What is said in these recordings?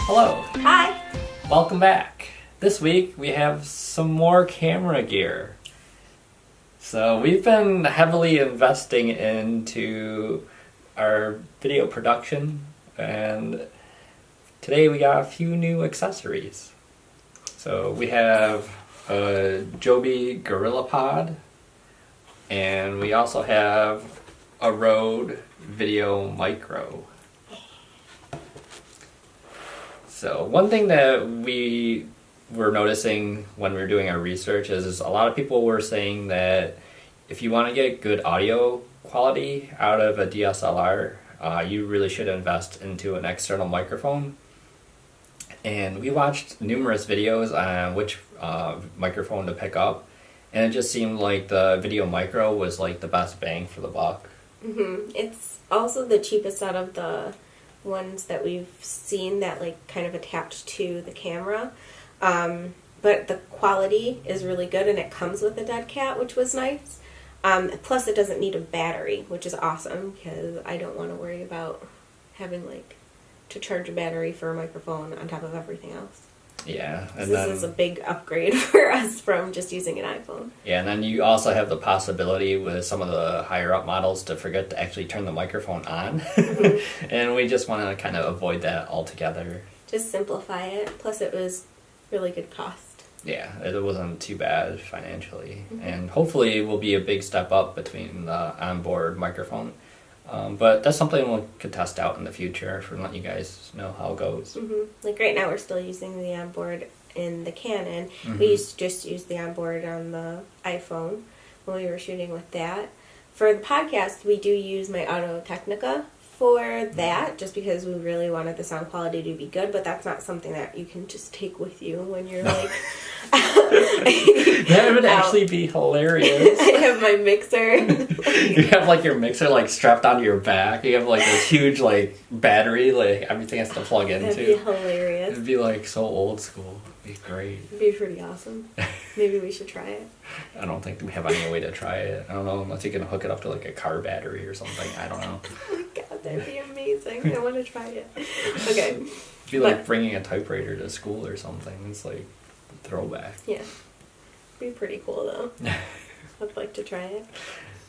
Hello. Hi. Welcome back. This week we have some more camera gear. So we've been heavily investing into our video production, and today we got a few new accessories. So we have a Joby GorillaPod, and we also have a Rode VideoMicro. So one thing that we were noticing when we were doing our research is a lot of people were saying that if you want to get good audio quality out of a DSLR, you really should invest into an external microphone. And we watched numerous videos on which microphone to pick up, and it just seemed like the VideoMicro was like the best bang for the buck. Mm-hmm. It's also the cheapest out of the ones that we've seen that like kind of attach to the camera. But the quality is really good, and it comes with a dead cat, which was nice. Plus it doesn't need a battery, which is awesome because I don't want to worry about having like to charge a battery for a microphone on top of everything else. Yeah, and this is a big upgrade for us from just using an iPhone. Yeah, and then you also have the possibility with some of the higher up models to forget to actually turn the microphone on. Mm-hmm. And we just want to kind of avoid that altogether. Just simplify it. Plus it was really good cost. Yeah, it wasn't too bad financially. Mm-hmm. And hopefully it will be a big step up between the onboard microphone. But that's something we could test out in the future for letting you guys know how it goes. Mm-hmm. Like right now we're still using the onboard in the Canon. Mm-hmm. We just used the onboard on the iPhone when we were shooting with that. For the podcast, we do use my Audio-Technica for that, just because we really wanted the sound quality to be good, but that's not something that you can just take with you when you're like... That would actually be hilarious. I have my mixer. You have like your mixer like strapped onto your back. You have like this huge like battery, like everything has to plug into. That'd be hilarious. It'd be like so old school. It'd be great. It'd be pretty awesome. Maybe we should try it. I don't think we have any way to try it. I don't know, unless you can hook it up to like a car battery or something. I don't know. Oh my god, that'd be amazing. I want to try it. Okay. It'd be like bringing a typewriter to school or something. It's like a throwback. Yeah. It'd be pretty cool though. I'd like to try it.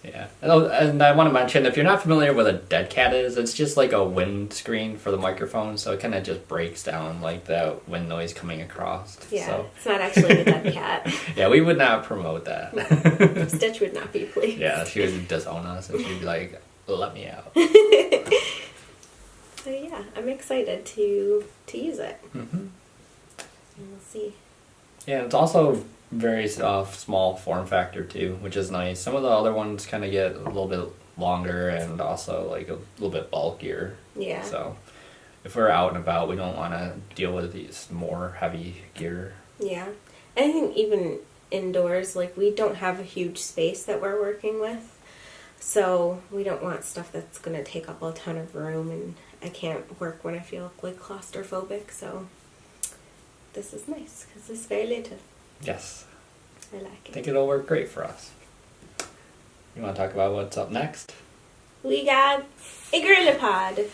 Yeah. And I want to mention, if you're not familiar with what a dead cat is, it's just like a windscreen for the microphone, so it kind of just breaks down like that wind noise coming across. Yeah, so. It's not actually a dead cat. Yeah, we would not promote that. No. Stitch would not be pleased. Yeah, she would disown us and she'd be like, let me out. So yeah, I'm excited to use it. Mm-hmm. And we'll see. Yeah, it's also very small form factor too, which is nice. Some of the other ones kind of get a little bit longer and also like a little bit bulkier. Yeah. So if we're out and about, we don't want to deal with these more heavy gear. Yeah. I think even indoors, like we don't have a huge space that we're working with, so we don't want stuff that's going to take up a ton of room, and I can't work when I feel like claustrophobic, so this is nice because it's very little. Yes. I like it. I think it'll work great for us. You want to talk about what's up next? We got a GorillaPod.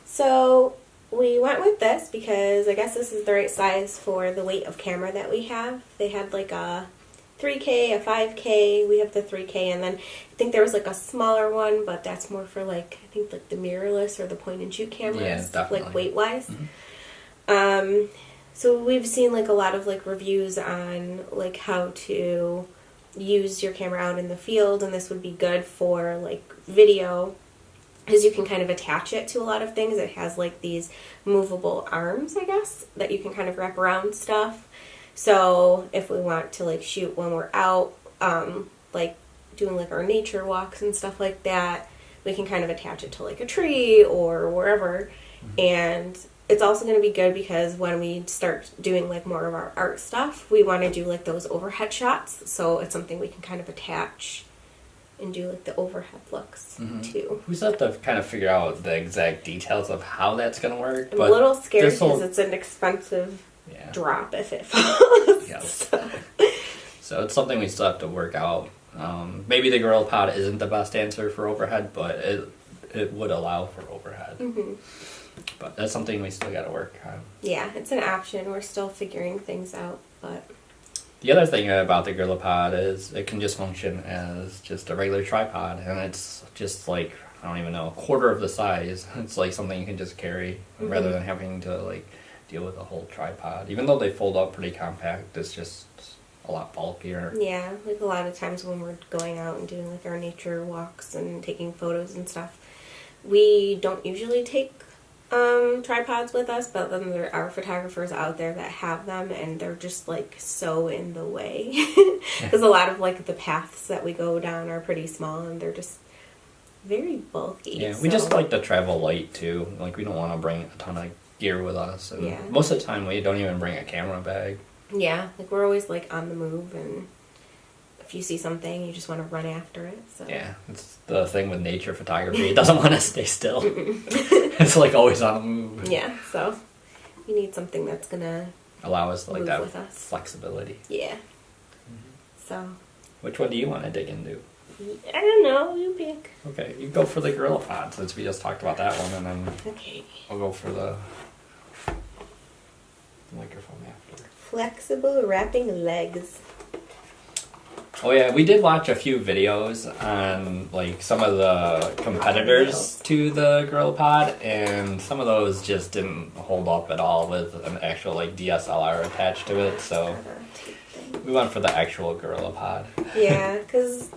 So we went with this because I guess this is the right size for the weight of camera that we have. They had like a 3K, a 5K. We have the 3K, and then I think there was like a smaller one, but that's more for like, I think like the mirrorless or the point and shoot cameras. Yeah, definitely. Like weight wise. Mm-hmm. So we've seen like a lot of like reviews on like how to use your camera out in the field, and this would be good for like video because you can kind of attach it to a lot of things. It has like these movable arms, I guess, that you can kind of wrap around stuff. So if we want to like shoot when we're out, like doing like our nature walks and stuff like that, we can kind of attach it to like a tree or wherever. Mm-hmm. And it's also going to be good because when we start doing like more of our art stuff, we want to do like those overhead shots. So it's something we can kind of attach and do like the overhead looks too. We still have to kind of figure out the exact details of how that's going to work. I'm a little scared because it's an expensive drop if it falls. Yes. So it's something we still have to work out. Maybe the GorillaPod isn't the best answer for overhead, but it would allow for overhead. Mm-hmm. But that's something we still got to work on. Yeah, it's an option. We're still figuring things out, but... The other thing about the GorillaPod is it can just function as just a regular tripod, and it's just like, I don't even know, a quarter of the size. It's like something you can just carry rather than having to like deal with a whole tripod. Even though they fold up pretty compact, it's just a lot bulkier. Yeah, like a lot of times when we're going out and doing like our nature walks and taking photos and stuff, we don't usually take tripods with us, but then there are photographers out there that have them, and they're just like so in the way because a lot of like the paths that we go down are pretty small and they're just very bulky. Yeah, we just like to travel light too. Like we don't want to bring a ton of gear with us, and most of the time we don't even bring a camera bag. Yeah, like we're always like on the move, and if you see something, you just want to run after it. So. Yeah, it's the thing with nature photography. It doesn't want to stay still. It's like always on the move. Yeah, so we need something that's gonna allow us to like that with us. Flexibility. Yeah. So. Which one do you want to dig into? I don't know. You pick. Okay, you go for the GorillaPod since we just talked about that one, and then okay. I'll go for the microphone after. Flexible wrapping legs. Oh yeah, we did watch a few videos on like some of the competitors to the GorillaPod, and some of those just didn't hold up at all with an actual like DSLR attached to it. So we went for the actual GorillaPod. Yeah, because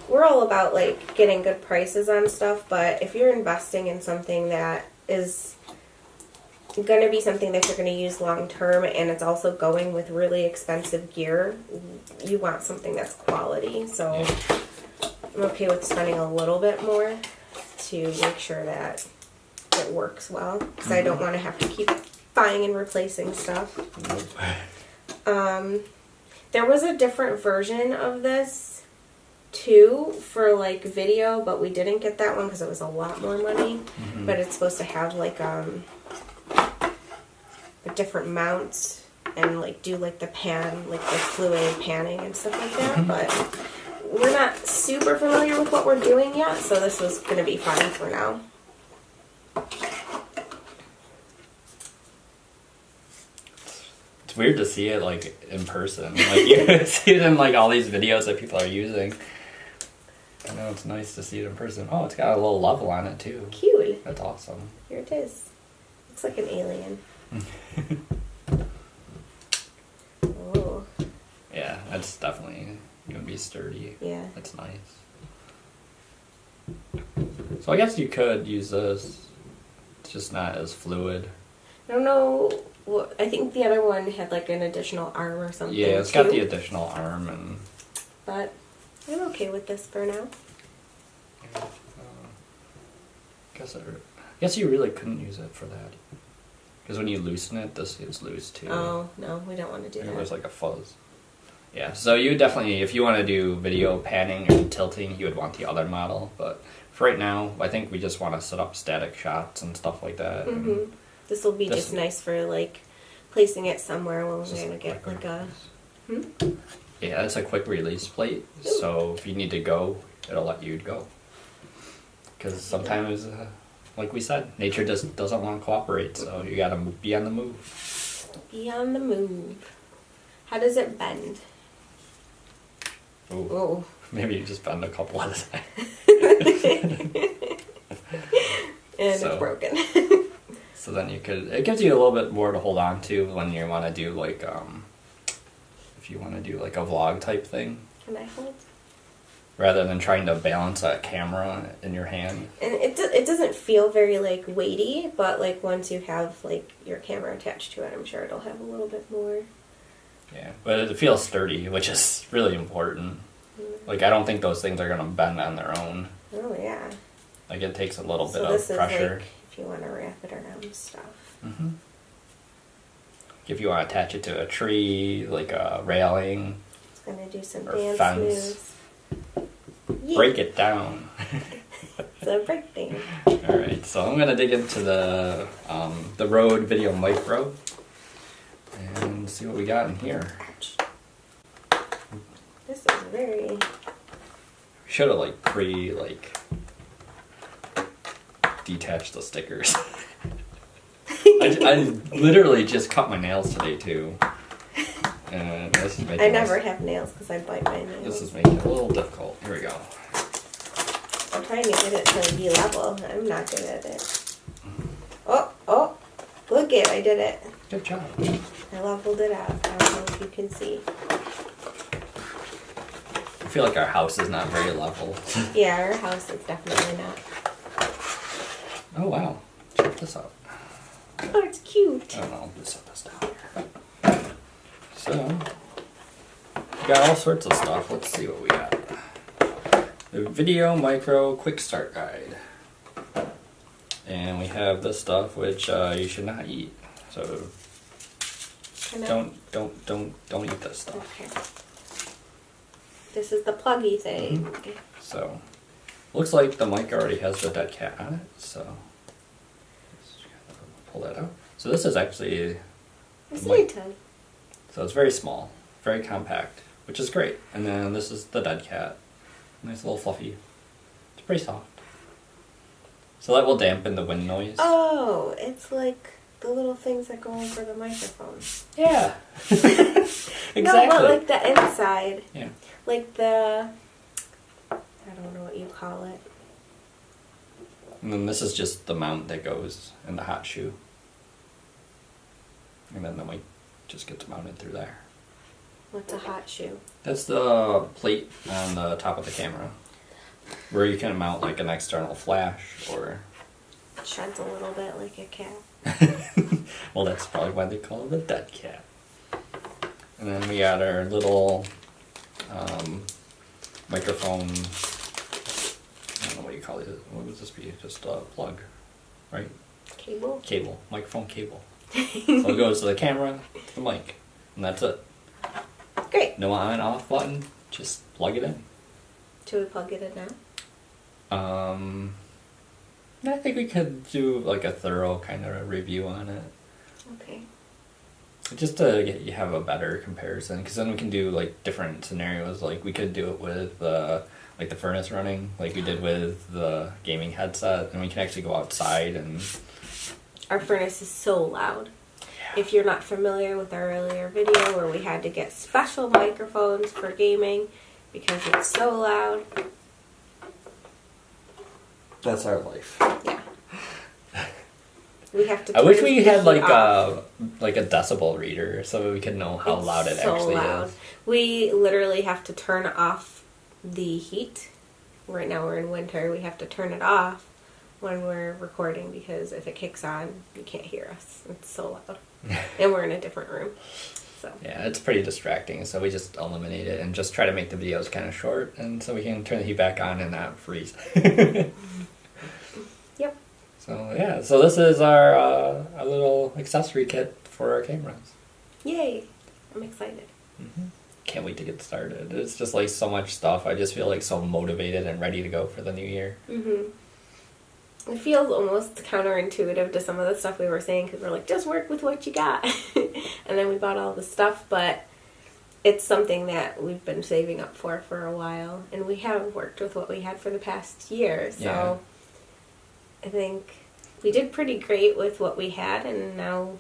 we're all about like getting good prices on stuff, but if you're investing in something that is going to be something that you're going to use long term, and it's also going with really expensive gear, you want something that's quality. So yeah. I'm okay with spending a little bit more to make sure that it works well, because I don't want to have to keep buying and replacing stuff. There was a different version of this too for like video, but we didn't get that one because it was a lot more money. But it's supposed to have like different mounts and like do like the pan, like the fluid panning and stuff like that. But we're not super familiar with what we're doing yet, so this was going to be fine for now. It's weird to see it like in person. Like you see it in like all these videos that people are using. I know it's nice to see it in person. Oh, it's got a little level on it too. Cute. That's awesome. Here it is. Looks like an alien. Oh. Yeah, that's definitely gonna be sturdy. Yeah. That's nice. So I guess you could use this. It's just not as fluid. I don't know. Well, I think the other one had like an additional arm or something. Yeah, it's got the additional arm and. But I'm okay with this for now. Guess you really couldn't use it for that. Because when you loosen it, this gets loose too. Oh, no, we don't want to do that. There's like a fuzz. Yeah, so you would definitely, if you want to do video panning and tilting, you would want the other model. But for right now, I think we just want to set up static shots and stuff like that. Mm-hmm. This will be just nice for like placing it somewhere when we're going to get like a... Yeah, it's a quick release plate. Ooh. So if you need to go, it'll let you go. Because sometimes... like we said, nature just doesn't want to cooperate, so you gotta be on the move. Be on the move. How does it bend? Ooh. Oh. Maybe you just bend a couple at a time. And it's broken. So then you could, it gives you a little bit more to hold on to when you want to do like, if you want to do like a vlog type thing. Can I hold? Rather than trying to balance a camera in your hand. And it doesn't feel very like weighty, but like once you have like your camera attached to it, I'm sure it'll have a little bit more. Yeah, but it feels sturdy, which is really important. Like I don't think those things are gonna bend on their own. Oh yeah. Like it takes a little bit of pressure. So this is like if you want to wrap it around stuff. Mm-hmm. If you want to attach it to a tree, like a railing. It's gonna do some or dance fence. moves. Yeah. Break it down. It's a break thing. Alright, so I'm going to dig into the Rode VideoMicro and see what we got in here. This is very... We should have detach the stickers. I literally just cut my nails today too. And this is making I never have nails because I bite my nails. This is making it a little difficult. Here we go. I'm trying to get it to be level. I'm not good at it. Oh, look it, I did it. Good job. I leveled it out. I don't know if you can see. I feel like our house is not very level. Yeah, our house is definitely not. Oh wow. Check this out. Oh, it's cute. I don't know, I'll set this down here. So, we got all sorts of stuff. Let's see what we got. The VideoMicro Quick Start Guide. And we have this stuff which you should not eat. So don't eat this stuff. Okay. This is the pluggy thing. Mm-hmm. Okay. So looks like the mic already has the dead cat on it, so let's pull that out. So this is actually It's the mic. tiny. So it's very small, very compact, which is great. And then this is the dead cat. Nice little fluffy. It's pretty soft. So that will dampen the wind noise. Oh, it's like the little things that go over the microphone. Yeah. Exactly. No, but like the inside. Yeah. Like the, I don't know what you call it. And then this is just the mount that goes in the hot shoe. And then the mic just gets mounted through there. What's a hot shoe? That's the plate on the top of the camera, where you can mount like an external flash or... It sheds a little bit like a cat. Well, that's probably why they call it a dead cat. And then we got our little microphone, I don't know what you call it. What would this be? Just a plug, right? Cable? Cable. Microphone cable. So it goes to the camera, to the mic, and that's it. Great. No on and off button, just plug it in. Should we plug it in now? I think we could do like a thorough kind of review on it. Okay. Just to get you have a better comparison, because then we can do like different scenarios. Like we could do it with like the furnace running, like we did with the gaming headset, and we can actually go outside and... Our furnace is so loud. Yeah. If you're not familiar with our earlier video where we had to get special microphones for gaming because it's so loud. That's our life. Yeah. We have to. I wish we had like off. a decibel reader so we could know how loud it actually is. We literally have to turn off the heat. Right now we're in winter. We have to turn it off when we're recording because if it kicks on, you can't hear us. It's so loud. And we're in a different room. So. Yeah, it's pretty distracting, so we just eliminate it and just try to make the videos kind of short, and so we can turn the heat back on and not freeze. Yep. So yeah, so this is our little accessory kit for our cameras. Yay! I'm excited. Mm-hmm. Can't wait to get started. It's just like so much stuff. I just feel like so motivated and ready to go for the new year. Mm-hmm. It feels almost counterintuitive to some of the stuff we were saying because we're like, just work with what you got. And then we bought all the stuff, but it's something that we've been saving up for a while. And we have worked with what we had for the past year. So yeah. I think we did pretty great with what we had, and now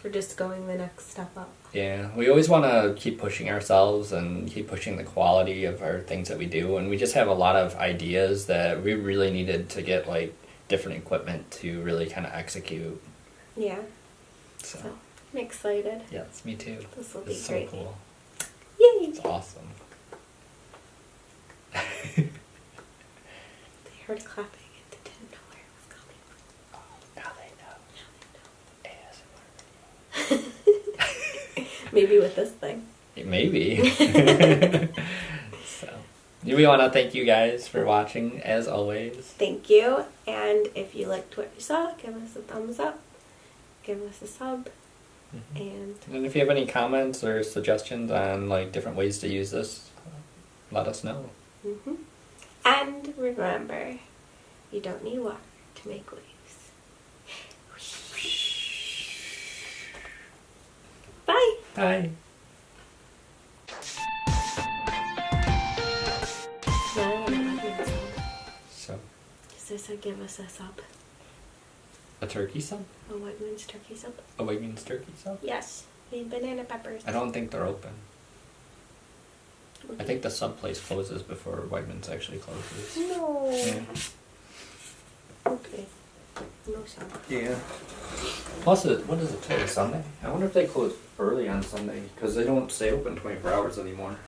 we're just going the next step up. Yeah, we always want to keep pushing ourselves and keep pushing the quality of our things that we do. And we just have a lot of ideas that we really needed to get like different equipment to really kind of execute. Yeah. So I'm excited. Yes, me too. This will be it's great. So cool. Yay! It's awesome. They heard clapping and they didn't know where it was coming from. Oh, now they know. ASMR. Maybe with this thing. Maybe. So, we want to thank you guys for watching, as always. Thank you. And if you liked what you saw, give us a thumbs up. Give us a sub. Mm-hmm. And if you have any comments or suggestions on like different ways to use this, let us know. Mm-hmm. And remember, you don't need water to make waves. Bye. Bye. No, I don't like it. So. Because I said give us a sub. A turkey sub? A Wegmans turkey sub. A Wegmans turkey sub? Yes. And banana peppers. I don't think they're open. I think the sub place closes before Wegmans actually closes. No. Yeah. Okay. No sub. Yeah. Plus, what is it today? Sunday? I wonder if they close early on Sunday because they don't stay open 24 hours anymore.